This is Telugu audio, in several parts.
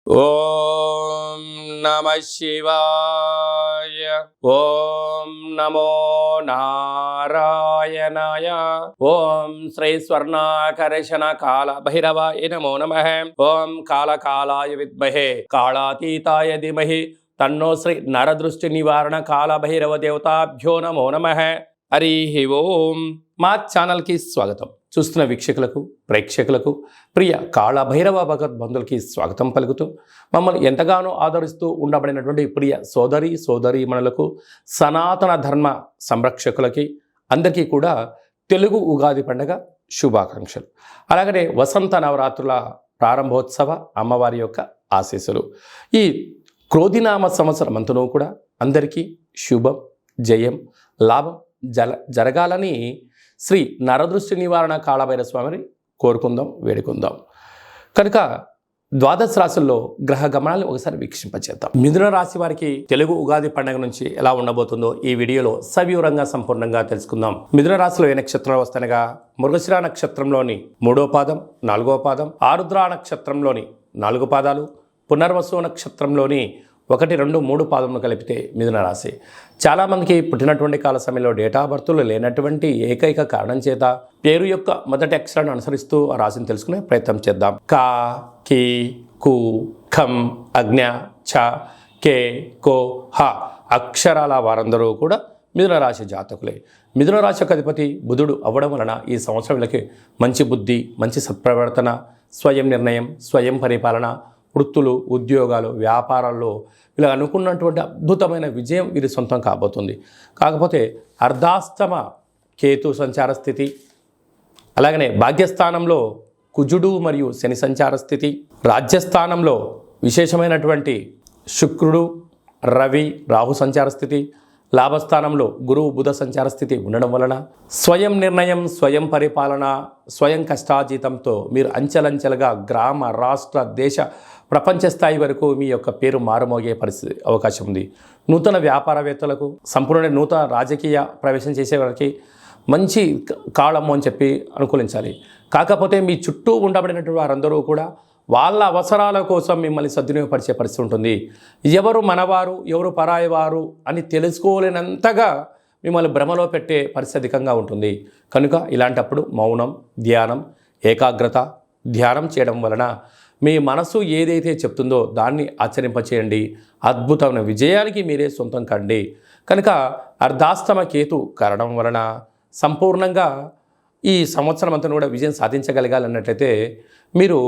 ఓం నమః శివాయ. ఓం నమో నారాయణాయ. ఓం శ్రీ స్వర్ణాకర్షణ కాల భైరవాయ నమో నమః. ఓం కాళకాలాయ విద్మహే కాళాతీతాయ ధీమహి తన్నో శ్రీ నరదృష్టి నివారణ కాల భైరవ దేవతాభ్యో నమో నమః. హరి ఓం. మా ఛానల్కి స్వాగతం. చూస్తున్న వీక్షకులకు, ప్రేక్షకులకు, ప్రియ కాళభైరవ భగవద్బంధులకి స్వాగతం పలుకుతూ మమ్మల్ని ఎంతగానో ఆదరిస్తూ ఉండబడినటువంటి ప్రియ సోదరీమణులకు, సనాతన ధర్మ సంరక్షకులకి అందరికీ కూడా తెలుగు ఉగాది పండుగ శుభాకాంక్షలు. అలాగనే వసంత నవరాత్రుల ప్రారంభోత్సవ అమ్మవారి యొక్క ఆశీస్సులు. ఈ క్రోధినామ సంవత్సరం అంతనూ కూడా అందరికీ శుభం, జయం, లాభం జరగాలని శ్రీ నరదృష్టి నివారణ కాళభైరవ స్వామిని కోరుకుందాం, వేడుకుందాం. కనుక ద్వాదశ రాశుల్లో గ్రహ గమనాలను ఒకసారి వీక్షింపచేద్దాం. మిథున రాశి వారికి తెలుగు ఉగాది పండుగ నుంచి ఎలా ఉండబోతుందో ఈ వీడియోలో సవివరంగా సంపూర్ణంగా తెలుసుకుందాం. మిథున రాశిలో ఏ నక్షత్రాలు వస్తాయనగా మృగశిర నక్షత్రంలోని 3వ పాదం, 4వ పాదం, ఆరుద్ర నక్షత్రంలోని 4 పాదాలు, పునర్వసు నక్షత్రంలోని 1, 2, 3 పాదములు కలిపితే మిథున రాశి. చాలామందికి పుట్టినటువంటి కాల సమయంలో డేటా బర్తులు లేనటువంటి ఏకైక కారణం చేత పేరు యొక్క మొదటి అక్షరాన్ని అనుసరిస్తూ ఆ రాశిని తెలుసుకునే ప్రయత్నం చేద్దాం. కా, కి, కు, ఖం, అజ్ఞ, ఛ, కే, కో, హ అక్షరాల వారందరూ కూడా మిథున రాశి జాతకులే. మిథున రాశి యొక్క అధిపతి బుధుడు అవ్వడం వలన ఈ సంవత్సరం వీళ్ళకి మంచి బుద్ధి, మంచి సత్ప్రవర్తన, స్వయం నిర్ణయం, స్వయం పరిపాలన, వృత్తులు, ఉద్యోగాలు, వ్యాపారాల్లో ఇలా అనుకున్నటువంటి అద్భుతమైన విజయం వీరి సొంతం కాబోతుంది. కాకపోతే అర్ధాష్టమ కేతు సంచార స్థితి, అలాగనే భాగ్యస్థానంలో కుజుడు మరియు శని సంచార స్థితి, రాజ్యస్థానంలో విశేషమైనటువంటి శుక్రుడు, రవి, రాహు సంచార స్థితి, లాభస్థానంలో గురువు, బుధ సంచార స్థితి ఉండడం వలన స్వయం నిర్ణయం, స్వయం పరిపాలన, స్వయం కష్టాజీతంతో మీరు అంచెలంచెలుగా గ్రామ, రాష్ట్ర, దేశ, ప్రపంచ స్థాయి వరకు మీ యొక్క పేరు మారుమోగే పరిస్థితి అవకాశం ఉంది. నూతన వ్యాపారవేత్తలకు, సంపూర్ణ నూతన రాజకీయ ప్రవేశం చేసే వారికి మంచి కాలము అని చెప్పి అనుకూలించాలి. కాకపోతే మీ చుట్టూ ఉండబడినటువంటి వారందరూ కూడా వాళ్ళ అవసరాల కోసం మిమ్మల్ని సద్వినియోగపరిచే పరిస్థితి ఉంటుంది. ఎవరు మనవారు, ఎవరు పరాయవారు అని తెలుసుకోలేనంతగా మిమ్మల్ని భ్రమలో పెట్టే పరిస్థితి అధికంగా ఉంటుంది. కనుక ఇలాంటప్పుడు మౌనం, ధ్యానం, ఏకాగ్రత, ధ్యానం చేయడం వలన మీ మనసు ఏదైతే చెప్తుందో దాన్ని ఆచరింపచేయండి. అద్భుతమైన విజయానికి మీరే సొంతం కండి. కనుక అర్ధాష్టమ కేతు కారణం వలన సంపూర్ణంగా ఈ సంవత్సరం అంతా కూడా విజయం సాధించగలగాలన్నట్లయితే మీరు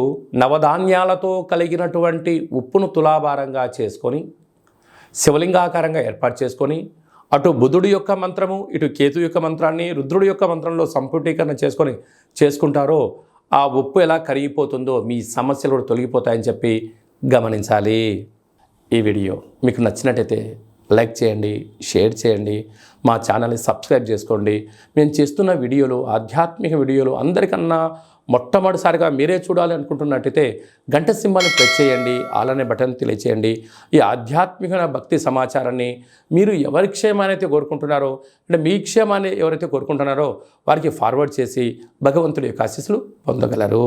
నవధాన్యాలతో కలిగినటువంటి ఉప్పును తులాభారంగా చేసుకొని శివలింగాకారంగా ఏర్పాటు చేసుకొని అటు బుధుడి యొక్క మంత్రము, ఇటు కేతు యొక్క మంత్రాన్ని రుద్రుడి యొక్క మంత్రంలో సంపుటీకరణ చేసుకుంటారో ఆ ఉప్పు ఎలా కరిగిపోతుందో మీ సమస్యలు కూడా తొలగిపోతాయని చెప్పి గమనించాలి. ఈ వీడియో మీకు నచ్చినట్టయితే లైక్ చేయండి, షేర్ చేయండి, మా ఛానల్ని సబ్స్క్రైబ్ చేసుకోండి. మేము చేస్తున్న వీడియోలు, ఆధ్యాత్మిక వీడియోలు అందరికన్నా మొట్టమొదటిసారిగా మీరే చూడాలి అనుకుంటున్నట్టయితే గంట సింబల్ని ప్రెస్ చేయండి, అలానే బటన్ తెలియచేయండి. ఈ ఆధ్యాత్మిక భక్తి సమాచారాన్ని మీరు ఎవరి క్షేమాన్ని అయితే కోరుకుంటున్నారో, అంటే మీ క్షేమాన్ని ఎవరైతే కోరుకుంటున్నారో వారికి ఫార్వర్డ్ చేసి భగవంతుడి యొక్క ఆశీస్సులు పొందగలరు.